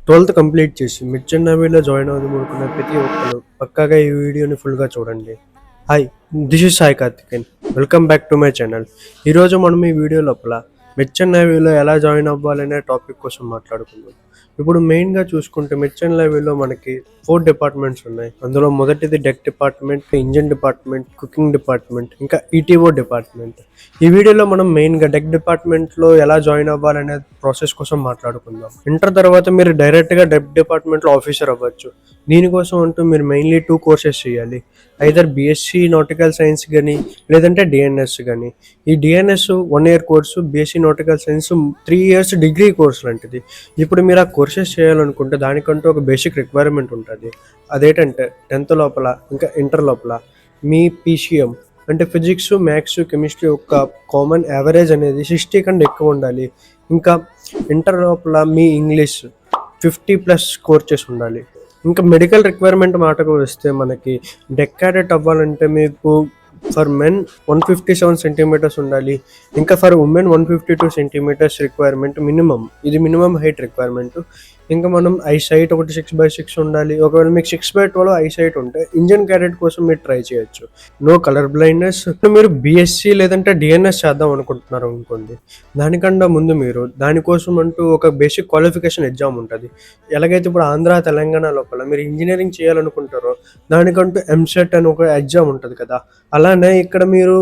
12th complete చేసి మిర్చర్ నేవీలో join అవుదాం అనుకున్న ప్రతి ఒక్కరు పక్కాగా ఈ వీడియోని ఫుల్గా చూడండి. Hi, this is Sai Karthikeyan. Welcome back to my channel. ఈరోజు మనం ఈ వీడియో లోపల మిర్చర్ నేవీలో ఎలా జాయిన్ అవ్వాలనే టాపిక్ కోసం మాట్లాడుకుందాం. ఇప్పుడు మెయిన్గా చూసుకుంటే మిర్చర్ నేవీలో మనకి 4 డిపార్ట్మెంట్స్ ఉన్నాయి. అందులో మొదటిది deck department, engine department, cooking department, ఇంకా ఈటీఓ డిపార్ట్మెంట్. ఈ వీడియోలో మనం మెయిన్గా డెక్ డిపార్ట్మెంట్లో ఎలా జాయిన్ అవ్వాలనే ప్రాసెస్ కోసం మాట్లాడుకుందాం. ఇంటర్ తర్వాత మీరు డైరెక్ట్గా డెక్ డిపార్ట్మెంట్లో ఆఫీసర్ అవ్వచ్చు. దీనికోసం అంటూ మీరు మెయిన్లీ 2 కోర్సెస్ చేయాలి. ఐదర్ బీఎస్సీ నాటికల్ సైన్స్ కానీ లేదంటే డిఎన్ఎస్ కానీ. ఈ DNS 1 year course, BSc nautical science 3 years degree course లాంటిది. ఇప్పుడు మీరు ఆ కోర్సెస్ చేయాలనుకుంటే దానికంటూ ఒక బేసిక్ రిక్వైర్మెంట్ ఉంటుంది. అదేంటంటే 10th లోపల ఇంకా ఇంటర్ లోపల మీ పీసీఎం అంటే ఫిజిక్స్, మ్యాథ్స్, కెమిస్ట్రీ యొక్క కామన్ యావరేజ్ అనేది 60 కంటే ఎక్కువ ఉండాలి. ఇంకా ఇంటర్ లోపల మీ ఇంగ్లీష్ 50+ స్కోర్ చేసి ఉండాలి. ఇంకా మెడికల్ రిక్వైర్మెంట్ మాటకు వస్తే మనకి డెక్ క్యాడెట్ అవ్వాలంటే మీకు ఫర్ మెన్ 157 సెంటీమీటర్స్ ఉండాలి. ఇంకా for women 152 centimetres requirement minimum. ఇది మినిమం హైట్ రిక్వైర్మెంట్. ఇంకా మనం ఐసైట్ ఒకటి 6/6 ఉండాలి. ఒకవేళ మీకు 6/12 ఐసైట్ ఉంటే ఇంజిన్ క్యాడెట్ కోసం మీరు ట్రై చేయొచ్చు. No colour blindness. మీరు బీఎస్సీ లేదంటే డిఎన్ఎస్ చేద్దాం అనుకుంటున్నారు అనుకోండి, దానికన్నా ముందు మీరు దానికోసం అంటూ ఒక బేసిక్ క్వాలిఫికేషన్ ఎగ్జామ్ ఉంటుంది. ఎలాగైతే ఇప్పుడు ఆంధ్ర, తెలంగాణ లోపల మీరు ఇంజనీరింగ్ చేయాలనుకుంటారో దానికంటూ ఎంసెట్ అని ఒక ఎగ్జామ్ ఉంటుంది కదా, అలానే ఇక్కడ మీరు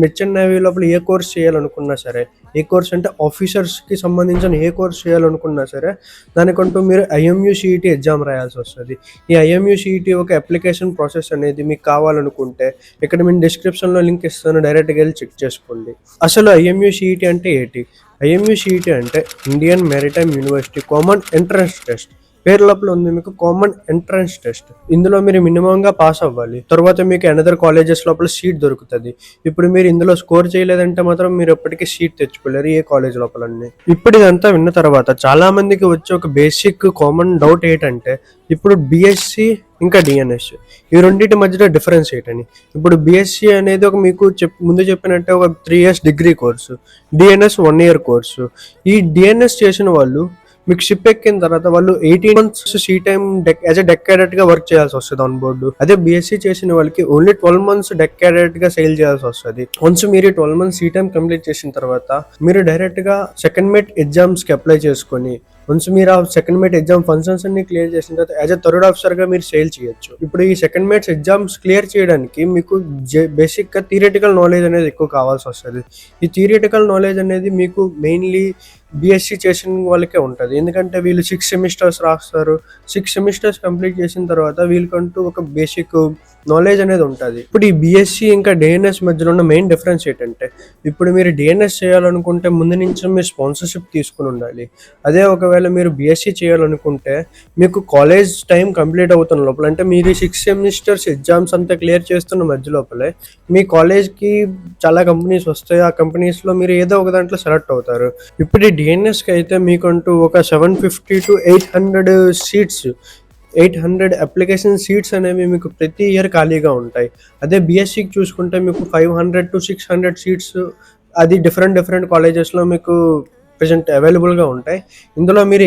మిర్చర్ నేవీ లోపల ఏ కోర్స్ చేయాలనుకున్నా సరే, ఏ కోర్స్ అంటే ఆఫీసర్స్కి సంబంధించిన ఏ కోర్స్ చేయాలనుకున్నా సరే దానికంటూ మీరు ఐఎంయూసీఈటీ ఎగ్జామ్ రాయాల్సి వస్తుంది. ఈ ఐఎంయూసీఈటీ ఒక అప్లికేషన్ ప్రాసెస్ అనేది మీకు కావాలనుకుంటే ఇక్కడ నేను డిస్క్రిప్షన్లో లింక్ ఇస్తాను, డైరెక్ట్గా వెళ్ళి చెక్ చేసుకోండి. అసలు ఐఎంయూసీఈటీ అంటే ఏంటి? ఐఎంయూసీఈటీ అంటే Indian maritime university common entrance test. పేరు లోపల ఉంది మీకు కామన్ ఎంట్రన్స్ టెస్ట్. ఇందులో మీరు మినిమంగా పాస్ అవ్వాలి. తర్వాత మీకు అనదర్ కాలేజెస్ లోపల సీట్ దొరుకుతుంది. ఇప్పుడు మీరు ఇందులో స్కోర్ చేయలేదంటే మాత్రం మీరు ఎప్పటికీ సీట్ తెచ్చుకోలేరు ఏ కాలేజ్ లోపలన్నీ. ఇప్పుడు ఇదంతా విన్న తర్వాత చాలా మందికి వచ్చే ఒక బేసిక్ కామన్ డౌట్ ఏంటంటే ఇప్పుడు బీఎస్సీ ఇంకా డిఎన్ఎస్ ఈ రెండింటి మధ్యలో డిఫరెన్స్ ఏంటని. ఇప్పుడు బీఎస్సీ అనేది ఒక మీకు ముందు చెప్పినట్టే ఒక 3 years degree course, DNS 1 year course. ఈ డిఎన్ఎస్ చేసిన వాళ్ళు మీకు షిప్ ఎక్కిన తర్వాత వాళ్ళు 18 months sea time as a deck cadet గా వర్క్ చేయాల్సి వస్తుంది ఆన్ బోర్డు. అదే బీఎస్సీ చేసిన వాళ్ళకి ఓన్లీ 12 months డెక్ క్యాడెట్ గా సెయిల్ చేయాల్సి వస్తుంది. వన్స్ మీరు 12 months సీ టైమ్ కంప్లీట్ చేసిన తర్వాత మీరు డైరెక్ట్ గా సెకండ్ మేట్ ఎగ్జామ్స్ కి అప్లై చేసుకొని వన్స్ మీరు ఆ సెకండ్ మేట్ ఎగ్జామ్ ఫంక్షన్స్ అన్ని క్లియర్ చేసిన తర్వాత యాజ్ ఎ థర్డ్ ఆఫీసర్ గా మీరు సేల్ చేయొచ్చు. ఇప్పుడు ఈ సెకండ్ మేట్స్ ఎగ్జామ్స్ క్లియర్ చేయడానికి మీకు బేసిక్ గా థియరిటికల్ నాలెడ్జ్ అనేది ఎక్కువ కావాల్సి వస్తుంది. ఈ థియరిటికల్ నాలెడ్జ్ అనేది మీకు మెయిన్లీ బీఎస్సీ చేసిన వాళ్ళకే ఉంటుంది. ఎందుకంటే వీళ్ళు 6 సెమిస్టర్స్ రాస్తారు. 6 సెమిస్టర్స్ కంప్లీట్ చేసిన తర్వాత వీళ్ళకంటూ ఒక బేసిక్ నాలెడ్జ్ అనేది ఉంటుంది. ఇప్పుడు ఈ బీఎస్సీ ఇంకా డిఎన్ఎస్ మధ్యలో ఉన్న మెయిన్ డిఫరెన్స్ ఏంటంటే ఇప్పుడు మీరు డిఎన్ఎస్ చేయాలనుకుంటే ముందు నుంచి మీరు స్పాన్సర్షిప్ తీసుకుని ఉండాలి. అదే ఒకవేళ మీరు బీఎస్సీ చేయాలనుకుంటే మీకు కాలేజ్ టైం కంప్లీట్ అవుతున్న లోపల అంటే మీరు 6 సెమిస్టర్స్ ఎగ్జామ్స్ అంతా క్లియర్ చేస్తున్న మధ్య లోపలే మీ కాలేజ్కి చాలా కంపెనీస్ వస్తాయి. ఆ కంపెనీస్లో మీరు ఏదో ఒక దాంట్లో సెలెక్ట్ అవుతారు. ఇప్పుడు ఈ డిఎన్ఎస్కి అయితే మీకంటూ ఒక 750 to 800 సీట్స్, 800 అప్లికేషన్ సీట్స్ అనేవి మీకు ప్రతి ఇయర్ ఖాళీగా ఉంటాయి. అదే బీఎస్సీకి చూసుకుంటే మీకు 500 to 600 సీట్స్ అది డిఫరెంట్ కాలేజెస్లో మీకు ప్రజెంట్ అవైలబుల్గా ఉంటాయి. ఇందులో మీరు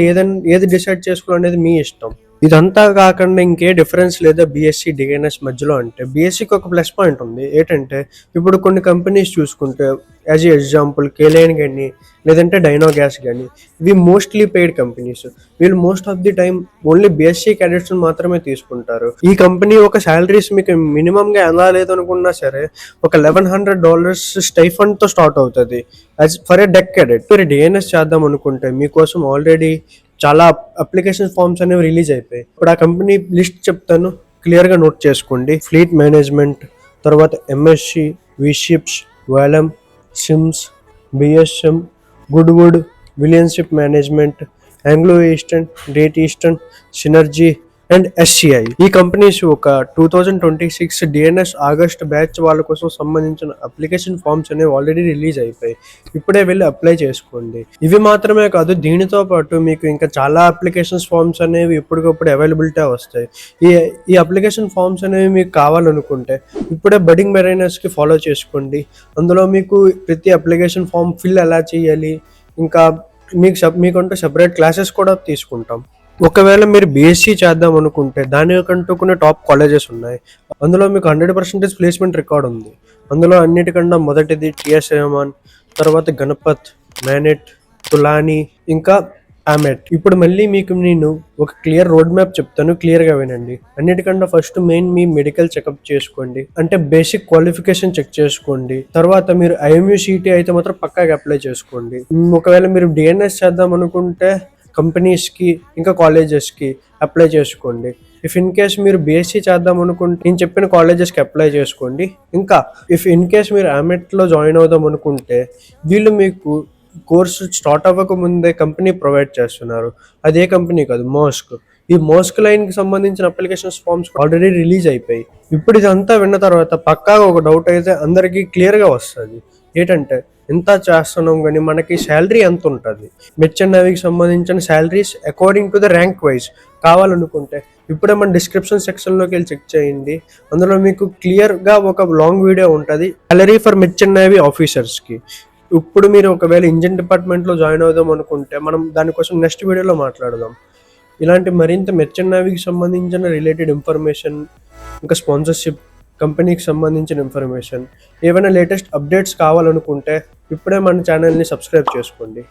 ఏది డిసైడ్ చేసుకోవాలనేది మీ ఇష్టం. ఇదంతా కాకుండా ఇంకే డిఫరెన్స్ లేదా బీఎస్సీ డిఎన్ఎస్ మధ్యలో అంటే బీఎస్సీకి ఒక ప్లస్ పాయింట్ ఉంది. ఏంటంటే ఇప్పుడు కొన్ని కంపెనీస్ చూసుకుంటే యాజ్ ఏ ఎగ్జాంపుల్ కేలైన్ కానీ లేదంటే డైనో గ్యాస్ కానీ ఇవి మోస్ట్లీ పెయిడ్ కంపెనీస్. వీళ్ళు most of the time only BSE cadets మాత్రమే తీసుకుంటారు. ఈ కంపెనీ ఒక శాలరీస్ మీకు మినిమంగా ఎలా లేదనుకున్నా సరే ఒక $1100 స్టైఫండ్తో స్టార్ట్ అవుతుంది as for a deck cadet. మీరు డిఎన్ఎస్ చేద్దాం అనుకుంటే మీకోసం ఆల్రెడీ చాలా అప్లికేషన్ ఫామ్స్ అనేవి రిలీజ్ అయిపోయాయి. ఇప్పుడు ఆ కంపెనీ లిస్ట్ చెప్తాను, క్లియర్గా నోట్ చేసుకోండి. ఫ్లీట్ మేనేజ్మెంట్, తర్వాత MSC, V Ships, Wallem, Sims, BSM, Goodwood, విలియన్షిప్ management, Anglo Eastern, Great Eastern, Synergy and SCI. ఈ కంపెనీస్ ఒక 2026 డిఎన్ఎస్ ఆగస్ట్ బ్యాచ్ వాళ్ళ కోసం సంబంధించిన అప్లికేషన్ ఫామ్స్ అనేవి ఆల్రెడీ రిలీజ్ అయిపోయాయి. ఇప్పుడే వెళ్ళి అప్లై చేసుకోండి. ఇవి మాత్రమే కాదు, దీనితో పాటు మీకు ఇంకా చాలా అప్లికేషన్స్ ఫామ్స్ అనేవి ఎప్పటికప్పుడు అవైలబిలిటీ వస్తాయి. ఈ అప్లికేషన్ ఫామ్స్ అనేవి మీకు కావాలనుకుంటే ఇప్పుడే బడ్డింగ్ మెరైనర్స్కి ఫాలో చేసుకోండి. అందులో మీకు ప్రతి అప్లికేషన్ ఫామ్ ఫిల్ ఎలా చేయాలి, ఇంకా మీకంటూ సెపరేట్ క్లాసెస్ కూడా తీసుకుంటాం. ఒకవేళ మీరు బీఎస్సీ చేద్దాం అనుకుంటే దానికంటూ కొన్ని టాప్ కాలేజెస్ ఉన్నాయి. అందులో మీకు 100% ప్లేస్మెంట్ రికార్డ్ ఉంది. అందులో అన్నిటికన్నా మొదటిది టిఎస్ రెహమాన్, తర్వాత గణపత్, మేనెట్, తులాని, ఇంకా ఆమెట్. ఇప్పుడు మళ్ళీ మీకు నేను ఒక క్లియర్ రోడ్ మ్యాప్ చెప్తాను, క్లియర్గా వినండి. అన్నిటికన్నా ఫస్ట్ మెయిన్ మీ మెడికల్ చెకప్ చేసుకోండి, అంటే బేసిక్ క్వాలిఫికేషన్ చెక్ చేసుకోండి. తర్వాత మీరు ఐఎంయూసిటీ అయితే మాత్రం పక్కాగా అప్లై చేసుకోండి. ఒకవేళ మీరు డిఎన్ఎస్ చేద్దాం అనుకుంటే కంపెనీస్కి ఇంకా కాలేజెస్కి అప్లై చేసుకోండి. ఇఫ్ ఇన్ కేస్ మీరు బీఎస్సీ చేద్దాం అనుకుంటే నేను చెప్పిన కాలేజెస్కి అప్లై చేసుకోండి. ఇంకా ఇఫ్ ఇన్ కేస్ మీరు ఆమెట్లో జాయిన్ అవుదాం అనుకుంటే వీళ్ళు మీకు కోర్సు స్టార్ట్ అవ్వక ముందే కంపెనీ ప్రొవైడ్ చేస్తున్నారు. అదే కంపెనీ కాదు, మోస్క్. ఈ మోస్క్ లైన్కి సంబంధించిన అప్లికేషన్స్ ఫామ్స్ ఆల్రెడీ రిలీజ్ అయిపోయి. ఇప్పుడు ఇదంతా విన్న తర్వాత పక్కాగా ఒక డౌట్ అయితే అందరికీ క్లియర్గా వస్తుంది. ఏంటంటే ఎంత చేస్తున్నాం కానీ మనకి శాలరీ ఎంత ఉంటుంది? మెర్చెంట్ నేవీకి సంబంధించిన salaries according to the rank wise కావాలనుకుంటే ఇప్పుడే మన డిస్క్రిప్షన్ సెక్షన్లోకి వెళ్ళి చెక్ చేయండి. అందులో మీకు క్లియర్గా ఒక లాంగ్ వీడియో ఉంటుంది సాలరీ ఫర్ మెర్చెంట్ నేవీ ఆఫీసర్స్కి. ఇప్పుడు మీరు ఒకవేళ ఇంజిన్ డిపార్ట్మెంట్లో జాయిన్ అవుదాం అనుకుంటే మనం దానికోసం నెక్స్ట్ వీడియోలో మాట్లాడదాం. ఇలాంటి మరింత మెర్చెంట్ నేవీకి సంబంధించిన రిలేటెడ్ ఇన్ఫర్మేషన్, ఇంకా స్పాన్సర్షిప్, కంపెనీకి సంబంధించిన ఇన్ఫర్మేషన్, ఏవైనా లేటెస్ట్ అప్డేట్స్ కావాలనుకుంటే ఇప్పుడే మన ఛానల్ని సబ్స్క్రైబ్ చేసుకోండి.